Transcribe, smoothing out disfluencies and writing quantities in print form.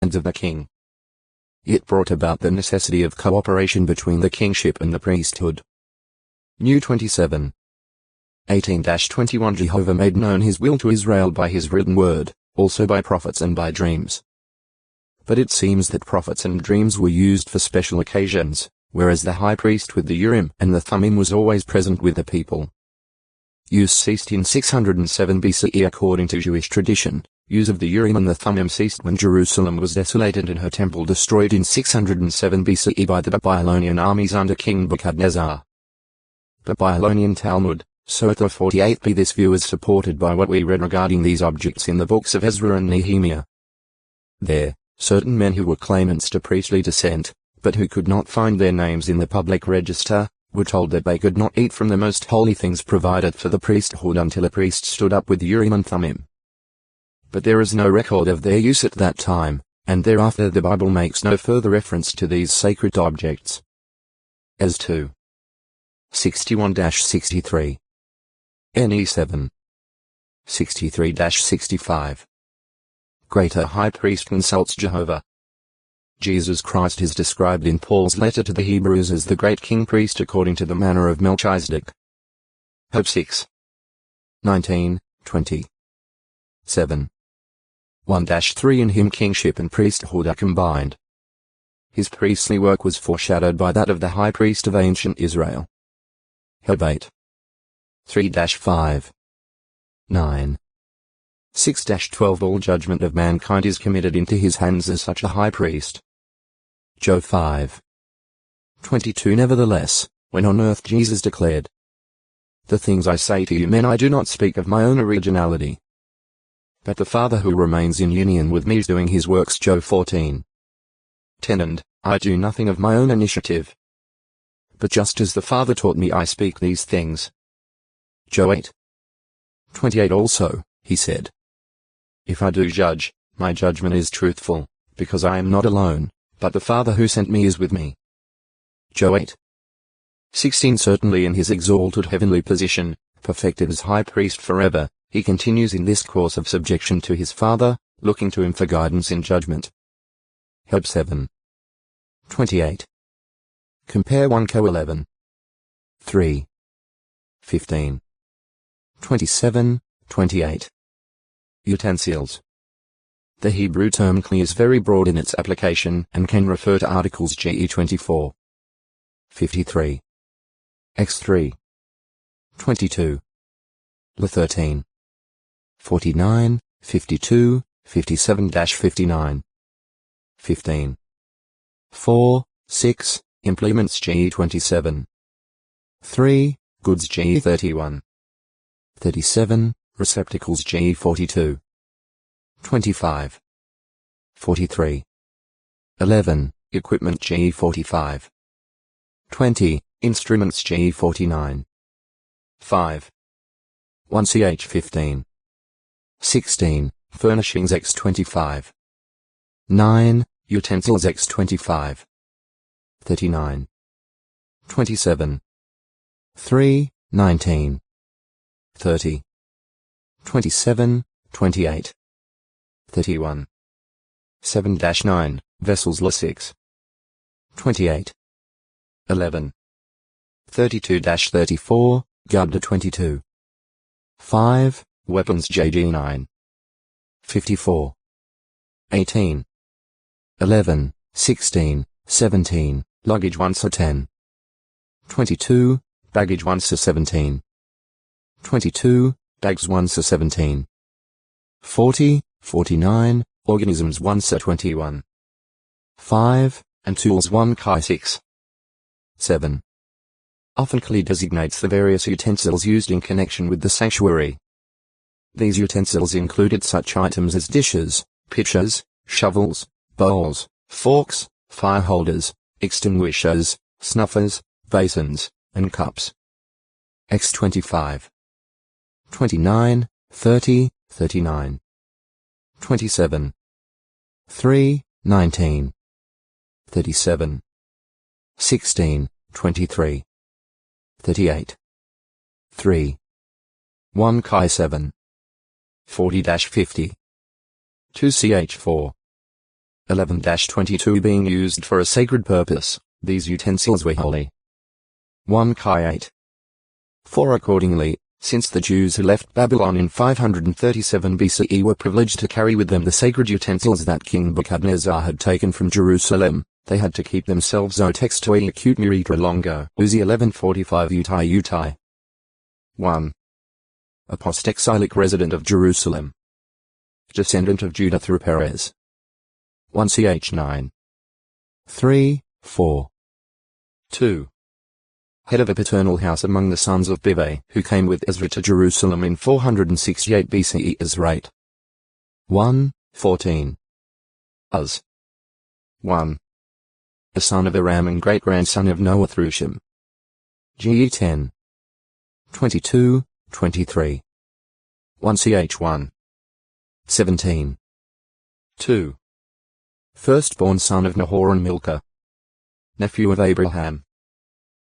hands of the king. It brought about the necessity of cooperation between the kingship and the priesthood. New 27. 18-21 Jehovah made known his will to Israel by his written word, also by prophets and by dreams. But it seems that prophets and dreams were used for special occasions, whereas the high priest with the Urim and the Thummim was always present with the people. Use ceased in 607 BCE according to Jewish tradition. Use of the Urim and the Thummim ceased when Jerusalem was desolated and her temple destroyed in 607 BCE by the Babylonian armies under King Nebuchadnezzar. Babylonian Talmud, Sotha 48b. This view is supported by what we read regarding these objects in the books of Ezra and Nehemiah. There, certain men who were claimants to priestly descent, but who could not find their names in the public register, were told that they could not eat from the most holy things provided for the priesthood until a priest stood up with Urim and Thummim. But there is no record of their use at that time, and thereafter the Bible makes no further reference to these sacred objects. As to 61-63. NE 7. 63-65. Greater High Priest consults Jehovah. Jesus Christ is described in Paul's letter to the Hebrews as the great king priest according to the manner of Melchizedek. Hope 6. 19, 20. 7. 1-3 In him kingship and priesthood are combined. His priestly work was foreshadowed by that of the high priest of ancient Israel. Hope 8. 3-5. 9. 6-12 All judgment of mankind is committed into his hands as such a high priest. Job 5. 22 Nevertheless, when on earth Jesus declared, "The things I say to you men I do not speak of my own originality, but the Father who remains in union with me is doing his works." Job 14. 10 And I do nothing of my own initiative, but just as the Father taught me I speak these things. Job 8. 28 Also, he said, "If I do judge, my judgment is truthful, because I am not alone, but the Father who sent me is with me." Job 8. 16 Certainly in his exalted heavenly position, perfected as high priest forever, he continues in this course of subjection to his Father, looking to him for guidance in judgment. Hope 7. 28. Compare 1 Co 11. 3. 15. 27, 28. Utensils. The Hebrew term kli is very broad in its application and can refer to articles ge 24. 53. X3. 22. La 13. 49, 52, 57-59. 15. 4, 6, Implements ge 27. 3, Goods ge 31. 37, Receptacles ge 42. 25. 43. 11, Equipment ge 45. 20, Instruments ge 49. 5. 1 ch 15. 16, Furnishings x 25. 9, Utensils x 25. 39. 27. 3, 19. 30. 27, 28. 31. 7-9, Vessels la 6. 28. 11. 32-34, Gabda 22. 5, Weapons JG 9. 54. 18. 11, 16, 17, Luggage 1 to 10. 22, Baggage 1 to 17. 22, Bags 1 to 17. 40, 49, Organisms 1 to 21. 5, and Tools 1 Chi 6. 7. Often kli designates the various utensils used in connection with the sanctuary. These utensils included such items as dishes, pitchers, shovels, bowls, forks, fire holders, extinguishers, snuffers, basins, and cups. X 25. 29, 30, 39. 27. 3, 19. 37. 16, 23. 38. 3. 1 Chi 7. 40-50. 2 ch 4. 11-22 being used for a sacred purpose, these utensils were holy. 1 Chi 8. 4 Accordingly, since the Jews who left Babylon in 537 BCE were privileged to carry with them the sacred utensils that King Nebuchadnezzar had taken from Jerusalem, they had to keep themselves otextoi acute muritra longo. Uzi 1145 Utai. 1. A post-exilic resident of Jerusalem. Descendant of Judah through Perez. 1 Ch 9. 3, 4. 2. Head of a paternal house among the sons of Bive, who came with Ezra to Jerusalem in 468 BCE as rate. 1, 14. Uz. 1. The son of Aram and great-grandson of Noah through Shem. Ge 10. 22, 23. 1 Ch 1. 17. 2. Firstborn son of Nahor and Milcah. Nephew of Abraham.